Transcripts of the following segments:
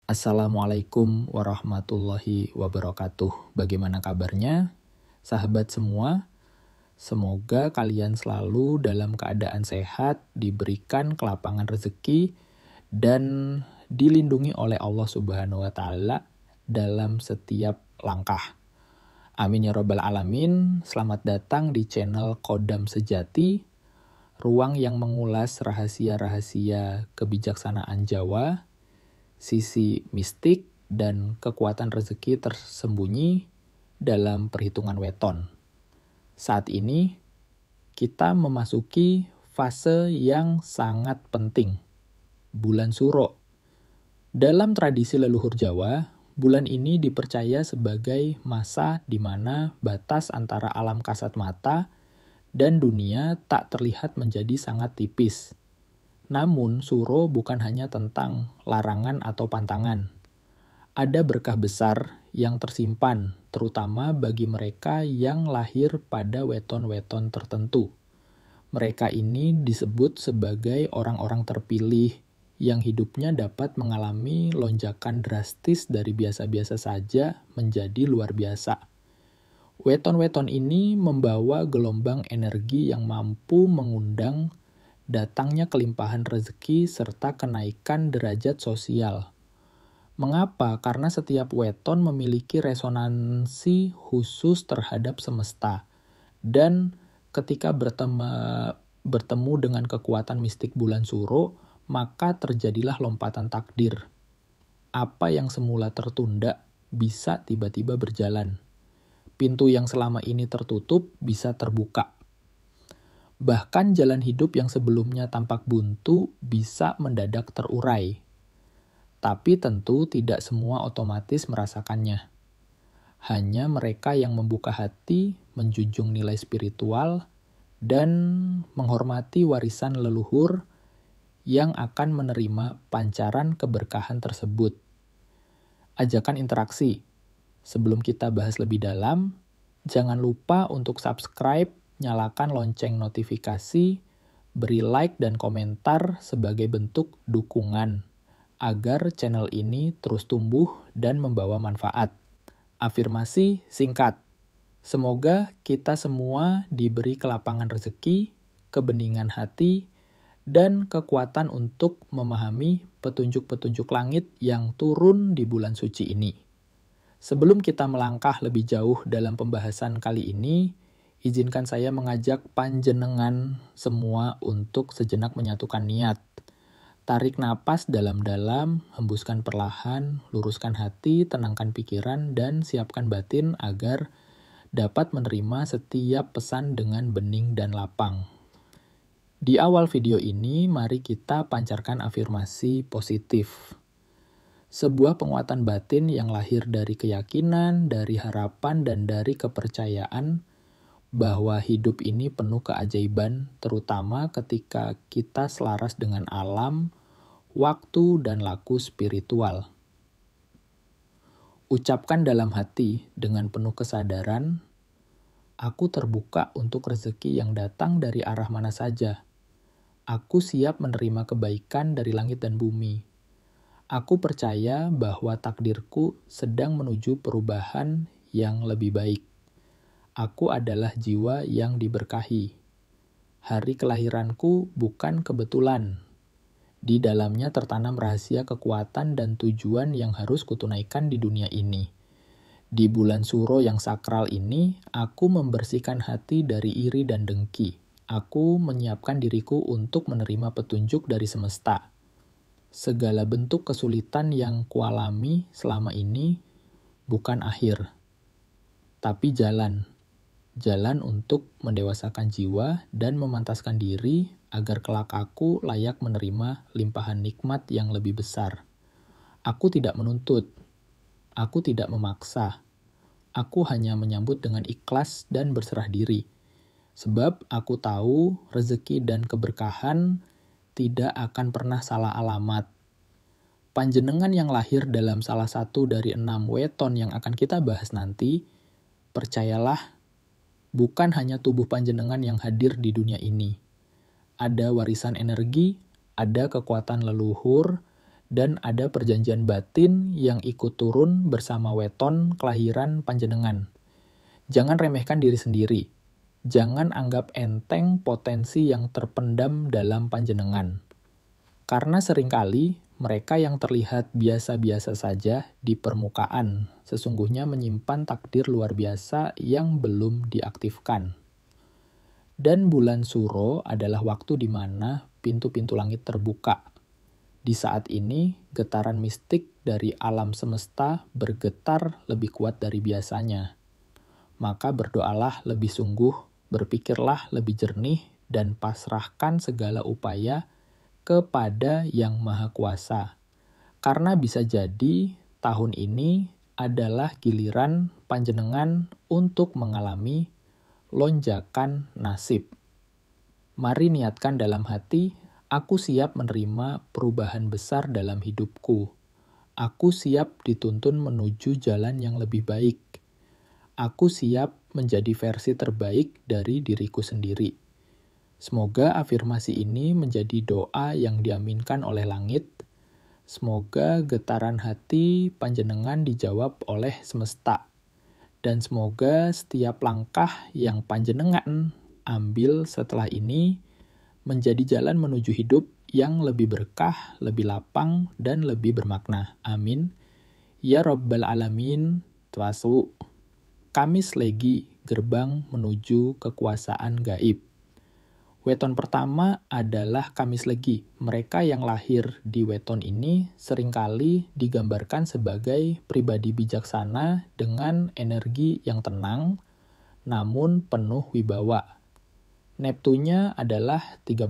Assalamualaikum warahmatullahi wabarakatuh. Bagaimana kabarnya, sahabat semua? Semoga kalian selalu dalam keadaan sehat, diberikan kelapangan rezeki, dan dilindungi oleh Allah Subhanahu wa Ta'ala dalam setiap langkah. Amin ya Rabbal 'Alamin. Selamat datang di channel Kodam Sejati, ruang yang mengulas rahasia-rahasia kebijaksanaan Jawa, sisi mistik, dan kekuatan rezeki tersembunyi dalam perhitungan weton. Saat ini, kita memasuki fase yang sangat penting, bulan Suro. Dalam tradisi leluhur Jawa, bulan ini dipercaya sebagai masa di mana batas antara alam kasat mata dan dunia tak terlihat menjadi sangat tipis. Namun, Suro bukan hanya tentang larangan atau pantangan. Ada berkah besar yang tersimpan, terutama bagi mereka yang lahir pada weton-weton tertentu. Mereka ini disebut sebagai orang-orang terpilih yang hidupnya dapat mengalami lonjakan drastis dari biasa-biasa saja menjadi luar biasa. Weton-weton ini membawa gelombang energi yang mampu mengundang datangnya kelimpahan rezeki serta kenaikan derajat sosial. Mengapa? Karena setiap weton memiliki resonansi khusus terhadap semesta. Dan ketika bertemu dengan kekuatan mistik bulan Suro, maka terjadilah lompatan takdir. Apa yang semula tertunda bisa tiba-tiba berjalan. Pintu yang selama ini tertutup bisa terbuka. Bahkan jalan hidup yang sebelumnya tampak buntu bisa mendadak terurai. Tapi tentu tidak semua otomatis merasakannya. Hanya mereka yang membuka hati, menjunjung nilai spiritual, dan menghormati warisan leluhur yang akan menerima pancaran keberkahan tersebut. Ajakan interaksi. Sebelum kita bahas lebih dalam, jangan lupa untuk subscribe, nyalakan lonceng notifikasi, beri like dan komentar sebagai bentuk dukungan agar channel ini terus tumbuh dan membawa manfaat. Afirmasi singkat. Semoga kita semua diberi kelapangan rezeki, kebeningan hati, dan kekuatan untuk memahami petunjuk-petunjuk langit yang turun di bulan suci ini. Sebelum kita melangkah lebih jauh dalam pembahasan kali ini, izinkan saya mengajak panjenengan semua untuk sejenak menyatukan niat. Tarik napas dalam-dalam, hembuskan perlahan, luruskan hati, tenangkan pikiran, dan siapkan batin agar dapat menerima setiap pesan dengan bening dan lapang. Di awal video ini, mari kita pancarkan afirmasi positif. Sebuah penguatan batin yang lahir dari keyakinan, dari harapan, dan dari kepercayaan bahwa hidup ini penuh keajaiban, terutama ketika kita selaras dengan alam, waktu, dan laku spiritual. Ucapkan dalam hati dengan penuh kesadaran, aku terbuka untuk rezeki yang datang dari arah mana saja. Aku siap menerima kebaikan dari langit dan bumi. Aku percaya bahwa takdirku sedang menuju perubahan yang lebih baik. Aku adalah jiwa yang diberkahi. Hari kelahiranku bukan kebetulan. Di dalamnya tertanam rahasia kekuatan dan tujuan yang harus kutunaikan di dunia ini. Di bulan Suro yang sakral ini, aku membersihkan hati dari iri dan dengki. Aku menyiapkan diriku untuk menerima petunjuk dari semesta. Segala bentuk kesulitan yang kualami selama ini bukan akhir, tapi jalan. Jalan untuk mendewasakan jiwa dan memantaskan diri agar kelak aku layak menerima limpahan nikmat yang lebih besar. Aku tidak menuntut. Aku tidak memaksa. Aku hanya menyambut dengan ikhlas dan berserah diri. Sebab aku tahu rezeki dan keberkahan tidak akan pernah salah alamat. Panjenengan yang lahir dalam salah satu dari 6 weton yang akan kita bahas nanti, percayalah, bukan hanya tubuh panjenengan yang hadir di dunia ini. Ada warisan energi, ada kekuatan leluhur, dan ada perjanjian batin yang ikut turun bersama weton kelahiran panjenengan. Jangan remehkan diri sendiri. Jangan anggap enteng potensi yang terpendam dalam panjenengan. Karena seringkali mereka yang terlihat biasa-biasa saja di permukaan sesungguhnya menyimpan takdir luar biasa yang belum diaktifkan. Dan bulan Suro adalah waktu di mana pintu-pintu langit terbuka. Di saat ini, getaran mistik dari alam semesta bergetar lebih kuat dari biasanya. Maka berdoalah lebih sungguh, berpikirlah lebih jernih, dan pasrahkan segala upaya kepada Yang Maha Kuasa. Karena bisa jadi tahun ini adalah giliran panjenengan untuk mengalami lonjakan nasib. Mari niatkan dalam hati, aku siap menerima perubahan besar dalam hidupku. Aku siap dituntun menuju jalan yang lebih baik. Aku siap menjadi versi terbaik dari diriku sendiri. Semoga afirmasi ini menjadi doa yang diaminkan oleh langit. Semoga getaran hati panjenengan dijawab oleh semesta. Dan semoga setiap langkah yang panjenengan ambil setelah ini menjadi jalan menuju hidup yang lebih berkah, lebih lapang, dan lebih bermakna. Amin. Ya Rabbal Alamin, Twasu. Kamis Legi, gerbang menuju kekuasaan gaib. Weton pertama adalah Kamis Legi. Mereka yang lahir di weton ini seringkali digambarkan sebagai pribadi bijaksana dengan energi yang tenang, namun penuh wibawa. Neptunya adalah 13,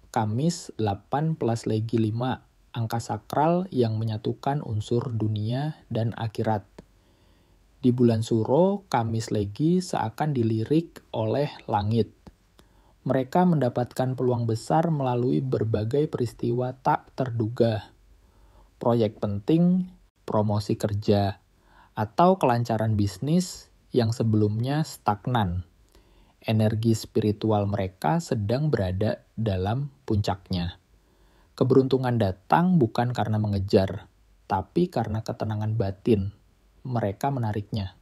Kamis 8 plus Legi 5, angka sakral yang menyatukan unsur dunia dan akhirat. Di bulan Suro, Kamis Legi seakan dilirik oleh langit. Mereka mendapatkan peluang besar melalui berbagai peristiwa tak terduga. Proyek penting, promosi kerja, atau kelancaran bisnis yang sebelumnya stagnan. Energi spiritual mereka sedang berada dalam puncaknya. Keberuntungan datang bukan karena mengejar, tapi karena ketenangan batin. Mereka menariknya.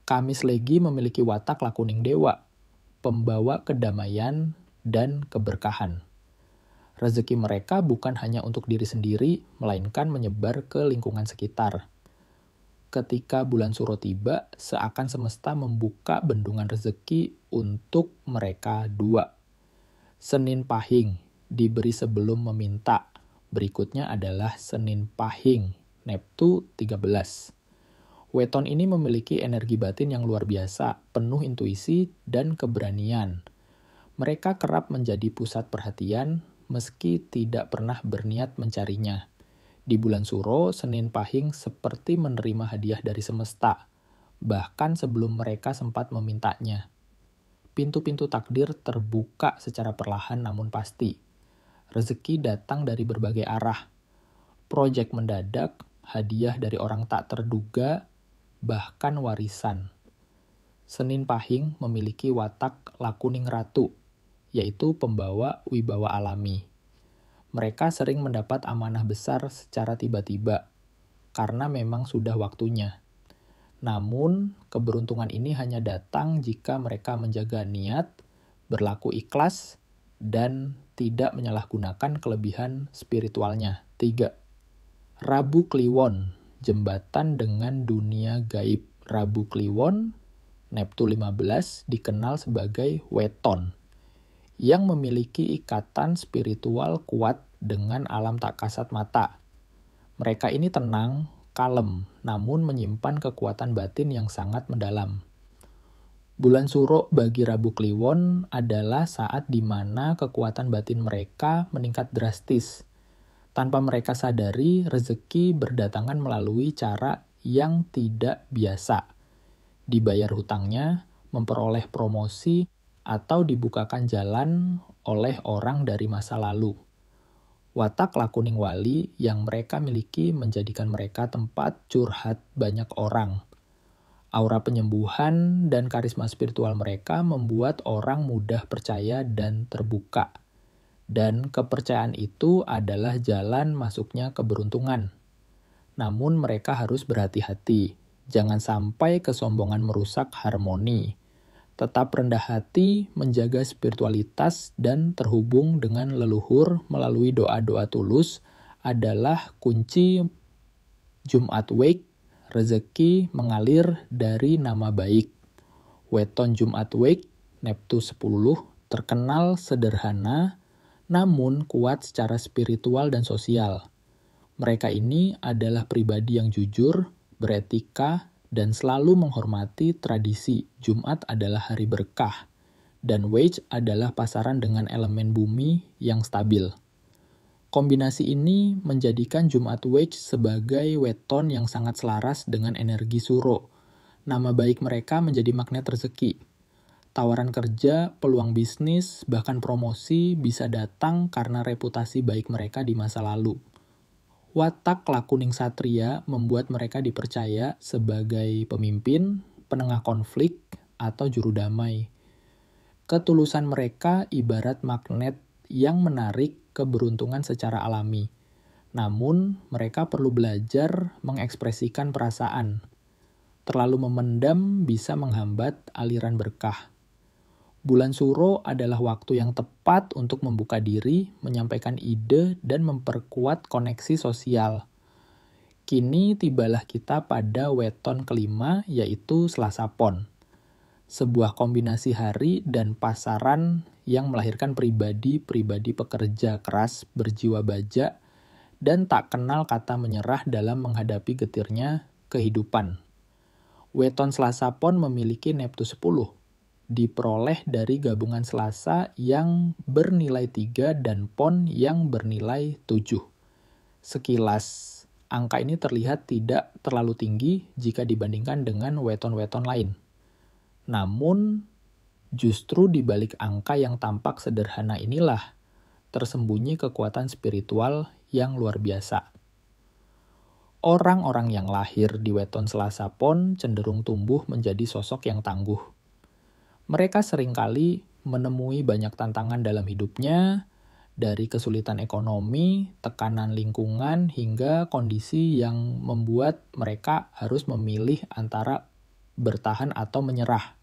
Kamis Legi memiliki watak lakuning dewa, pembawa kedamaian dan keberkahan. Rezeki mereka bukan hanya untuk diri sendiri, melainkan menyebar ke lingkungan sekitar. Ketika bulan Suro tiba, seakan semesta membuka bendungan rezeki untuk mereka dua. Senin Pahing, diberi sebelum meminta. Berikutnya adalah Senin Pahing, Neptu 13. Weton ini memiliki energi batin yang luar biasa, penuh intuisi dan keberanian. Mereka kerap menjadi pusat perhatian, meski tidak pernah berniat mencarinya. Di bulan Suro, Senin Pahing seperti menerima hadiah dari semesta, bahkan sebelum mereka sempat memintanya. Pintu-pintu takdir terbuka secara perlahan namun pasti. Rezeki datang dari berbagai arah. Proyek mendadak, hadiah dari orang tak terduga, bahkan warisan. Senin Pahing memiliki watak lakuning ratu, yaitu pembawa wibawa alami. Mereka sering mendapat amanah besar secara tiba-tiba, karena memang sudah waktunya. Namun, keberuntungan ini hanya datang jika mereka menjaga niat, berlaku ikhlas, dan tidak menyalahgunakan kelebihan spiritualnya. 3. Rabu Kliwon, jembatan dengan dunia gaib. Rabu Kliwon, Neptu 15, dikenal sebagai weton, yang memiliki ikatan spiritual kuat dengan alam tak kasat mata. Mereka ini tenang, kalem, namun menyimpan kekuatan batin yang sangat mendalam. Bulan Suro bagi Rabu Kliwon adalah saat di mana kekuatan batin mereka meningkat drastis. Tanpa mereka sadari, rezeki berdatangan melalui cara yang tidak biasa. Dibayar hutangnya, memperoleh promosi, atau dibukakan jalan oleh orang dari masa lalu. Watak lakuning wali yang mereka miliki menjadikan mereka tempat curhat banyak orang. Aura penyembuhan dan karisma spiritual mereka membuat orang mudah percaya dan terbuka. Dan kepercayaan itu adalah jalan masuknya keberuntungan. Namun mereka harus berhati-hati. Jangan sampai kesombongan merusak harmoni. Tetap rendah hati, menjaga spiritualitas, dan terhubung dengan leluhur melalui doa-doa tulus adalah kunci Jumat Wake, rezeki mengalir dari nama baik. Weton Jumat Wake, Neptu 10, terkenal sederhana, namun kuat secara spiritual dan sosial. Mereka ini adalah pribadi yang jujur, beretika, dan selalu menghormati tradisi. Jumat adalah hari berkah, dan Wage adalah pasaran dengan elemen bumi yang stabil. Kombinasi ini menjadikan Jumat Wage sebagai weton yang sangat selaras dengan energi Suro. Nama baik mereka menjadi magnet rezeki. Tawaran kerja, peluang bisnis, bahkan promosi bisa datang karena reputasi baik mereka di masa lalu. Watak lakuning satria membuat mereka dipercaya sebagai pemimpin, penengah konflik, atau juru damai. Ketulusan mereka ibarat magnet yang menarik keberuntungan secara alami. Namun, mereka perlu belajar mengekspresikan perasaan. Terlalu memendam bisa menghambat aliran berkah. Bulan Suro adalah waktu yang tepat untuk membuka diri, menyampaikan ide, dan memperkuat koneksi sosial. Kini tibalah kita pada weton kelima, yaitu Selasa Pon. Sebuah kombinasi hari dan pasaran yang melahirkan pribadi-pribadi pekerja keras, berjiwa baja, dan tak kenal kata menyerah dalam menghadapi getirnya kehidupan. Weton Selasa Pon memiliki Neptu 10. Diperoleh dari gabungan Selasa yang bernilai 3 dan Pon yang bernilai 7. Sekilas, angka ini terlihat tidak terlalu tinggi jika dibandingkan dengan weton-weton lain. Namun, justru di balik angka yang tampak sederhana inilah tersembunyi kekuatan spiritual yang luar biasa. Orang-orang yang lahir di weton Selasa Pon cenderung tumbuh menjadi sosok yang tangguh. Mereka seringkali menemui banyak tantangan dalam hidupnya, dari kesulitan ekonomi, tekanan lingkungan, hingga kondisi yang membuat mereka harus memilih antara bertahan atau menyerah.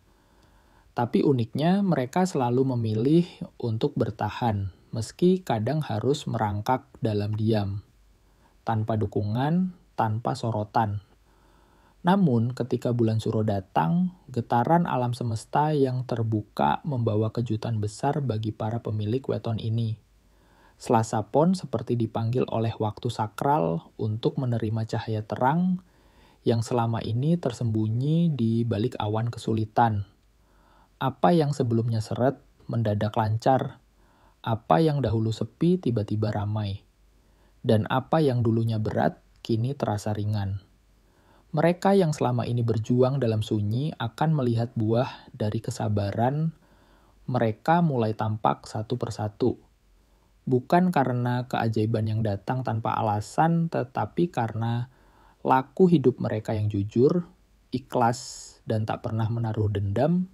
Tapi uniknya mereka selalu memilih untuk bertahan, meski kadang harus merangkak dalam diam, tanpa dukungan, tanpa sorotan. Namun, ketika bulan Suro datang, getaran alam semesta yang terbuka membawa kejutan besar bagi para pemilik weton ini. Selasa Pon seperti dipanggil oleh waktu sakral untuk menerima cahaya terang yang selama ini tersembunyi di balik awan kesulitan. Apa yang sebelumnya seret mendadak lancar, apa yang dahulu sepi tiba-tiba ramai, dan apa yang dulunya berat kini terasa ringan. Mereka yang selama ini berjuang dalam sunyi akan melihat buah dari kesabaran mereka mulai tampak satu persatu. Bukan karena keajaiban yang datang tanpa alasan, tetapi karena laku hidup mereka yang jujur, ikhlas, dan tak pernah menaruh dendam,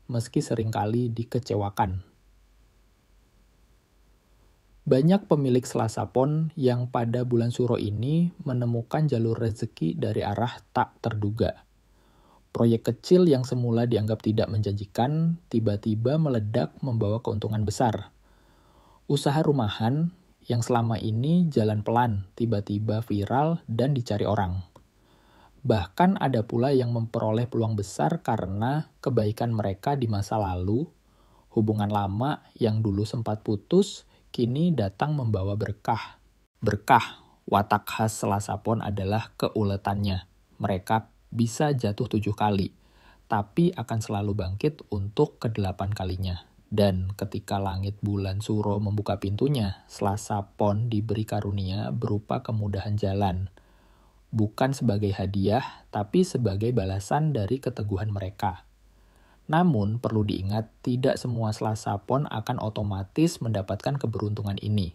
meski seringkali dikecewakan. Banyak pemilik Selasa Pon yang pada bulan Suro ini menemukan jalur rezeki dari arah tak terduga. Proyek kecil yang semula dianggap tidak menjanjikan, tiba-tiba meledak membawa keuntungan besar. Usaha rumahan yang selama ini jalan pelan, tiba-tiba viral dan dicari orang. Bahkan ada pula yang memperoleh peluang besar karena kebaikan mereka di masa lalu, hubungan lama yang dulu sempat putus, kini datang membawa berkah. Berkah, watak khas Selasa Pon adalah keuletannya. Mereka bisa jatuh 7 kali, tapi akan selalu bangkit untuk ke-8 kalinya. Dan ketika langit bulan Suro membuka pintunya, Selasa Pon diberi karunia berupa kemudahan jalan. Bukan sebagai hadiah, tapi sebagai balasan dari keteguhan mereka. Namun, perlu diingat, tidak semua Selasa Pon akan otomatis mendapatkan keberuntungan ini.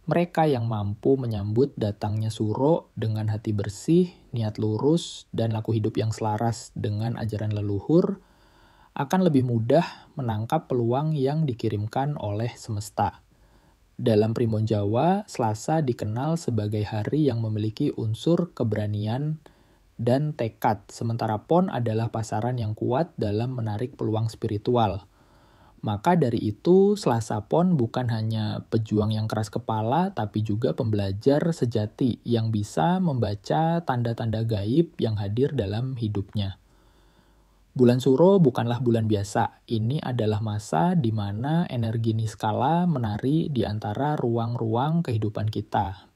Mereka yang mampu menyambut datangnya Suro dengan hati bersih, niat lurus, dan laku hidup yang selaras dengan ajaran leluhur, akan lebih mudah menangkap peluang yang dikirimkan oleh semesta. Dalam Primbon Jawa, Selasa dikenal sebagai hari yang memiliki unsur keberanian dan tekad, sementara Pon adalah pasaran yang kuat dalam menarik peluang spiritual. Maka dari itu, Selasa Pon bukan hanya pejuang yang keras kepala, tapi juga pembelajar sejati yang bisa membaca tanda-tanda gaib yang hadir dalam hidupnya. Bulan Suro bukanlah bulan biasa. Ini adalah masa di mana energi niskala menari di antara ruang-ruang kehidupan kita.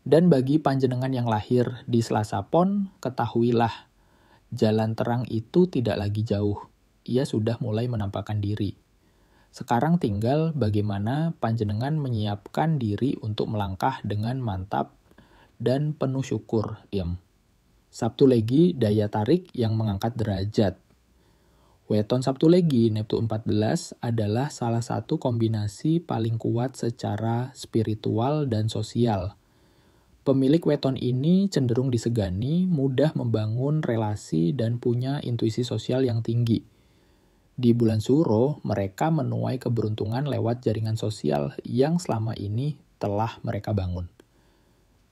Dan bagi panjenengan yang lahir di Selasa Pon, ketahuilah, jalan terang itu tidak lagi jauh. Ia sudah mulai menampakkan diri. Sekarang tinggal bagaimana panjenengan menyiapkan diri untuk melangkah dengan mantap dan penuh syukur. Sabtu Legi, daya tarik yang mengangkat derajat. Weton Sabtu Legi, Neptu 14, adalah salah satu kombinasi paling kuat secara spiritual dan sosial. Pemilik weton ini cenderung disegani, mudah membangun relasi, dan punya intuisi sosial yang tinggi. Di bulan Suro, mereka menuai keberuntungan lewat jaringan sosial yang selama ini telah mereka bangun.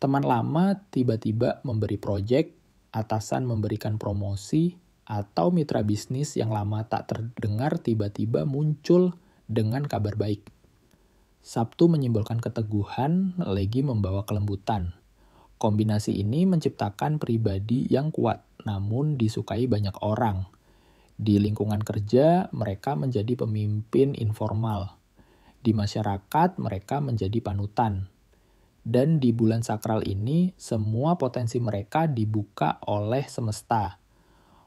Teman lama tiba-tiba memberi proyek, atasan memberikan promosi, atau mitra bisnis yang lama tak terdengar tiba-tiba muncul dengan kabar baik. Sabtu menyimbolkan keteguhan, Legi membawa kelembutan. Kombinasi ini menciptakan pribadi yang kuat, namun disukai banyak orang. Di lingkungan kerja, mereka menjadi pemimpin informal. Di masyarakat, mereka menjadi panutan. Dan di bulan sakral ini, semua potensi mereka dibuka oleh semesta.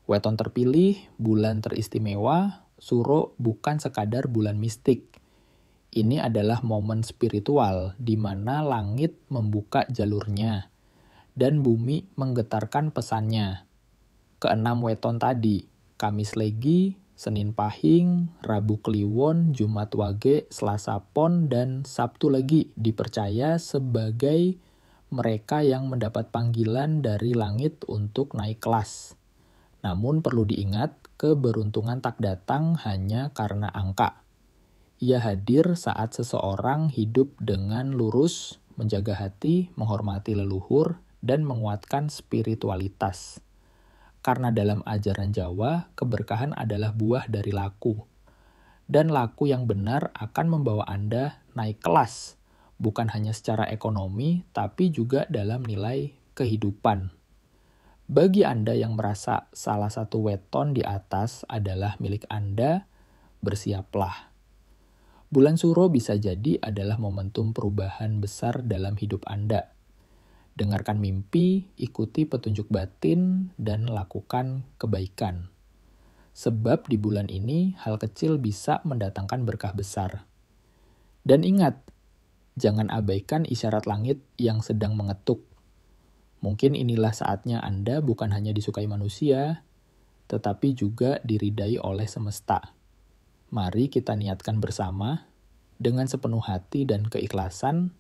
Weton terpilih, bulan teristimewa, Suro bukan sekadar bulan mistik. Ini adalah momen spiritual di mana langit membuka jalurnya dan bumi menggetarkan pesannya. Keenam weton tadi, Kamis Legi, Senin Pahing, Rabu Kliwon, Jumat Wage, Selasa Pon, dan Sabtu Legi dipercaya sebagai mereka yang mendapat panggilan dari langit untuk naik kelas. Namun perlu diingat, keberuntungan tak datang hanya karena angka. Ia hadir saat seseorang hidup dengan lurus, menjaga hati, menghormati leluhur, dan menguatkan spiritualitas. Karena dalam ajaran Jawa, keberkahan adalah buah dari laku. Dan laku yang benar akan membawa Anda naik kelas, bukan hanya secara ekonomi, tapi juga dalam nilai kehidupan. Bagi Anda yang merasa salah satu weton di atas adalah milik Anda, bersiaplah. Bulan Suro bisa jadi adalah momentum perubahan besar dalam hidup Anda. Dengarkan mimpi, ikuti petunjuk batin, dan lakukan kebaikan. Sebab di bulan ini, hal kecil bisa mendatangkan berkah besar. Dan ingat, jangan abaikan isyarat langit yang sedang mengetuk. Mungkin inilah saatnya Anda bukan hanya disukai manusia, tetapi juga diridai oleh semesta. Mari kita niatkan bersama, dengan sepenuh hati dan keikhlasan,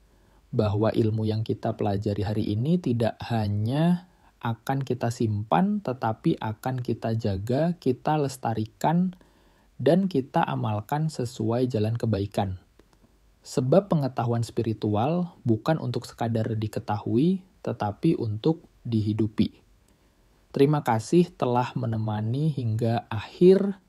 bahwa ilmu yang kita pelajari hari ini tidak hanya akan kita simpan, tetapi akan kita jaga, kita lestarikan, dan kita amalkan sesuai jalan kebaikan. Sebab pengetahuan spiritual bukan untuk sekadar diketahui, tetapi untuk dihidupi. Terima kasih telah menemani hingga akhir.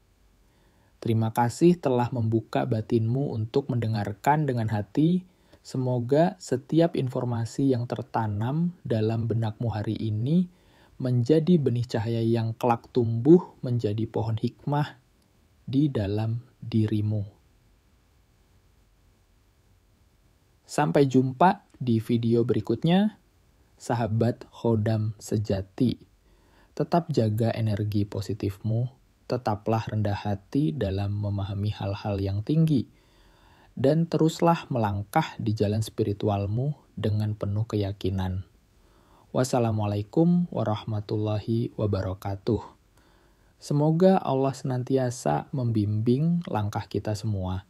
Terima kasih telah membuka batinmu untuk mendengarkan dengan hati. Semoga setiap informasi yang tertanam dalam benakmu hari ini menjadi benih cahaya yang kelak tumbuh menjadi pohon hikmah di dalam dirimu. Sampai jumpa di video berikutnya. Sahabat Khodam sejati, tetap jaga energi positifmu, tetaplah rendah hati dalam memahami hal-hal yang tinggi, dan teruslah melangkah di jalan spiritualmu dengan penuh keyakinan. Wassalamualaikum warahmatullahi wabarakatuh. Semoga Allah senantiasa membimbing langkah kita semua.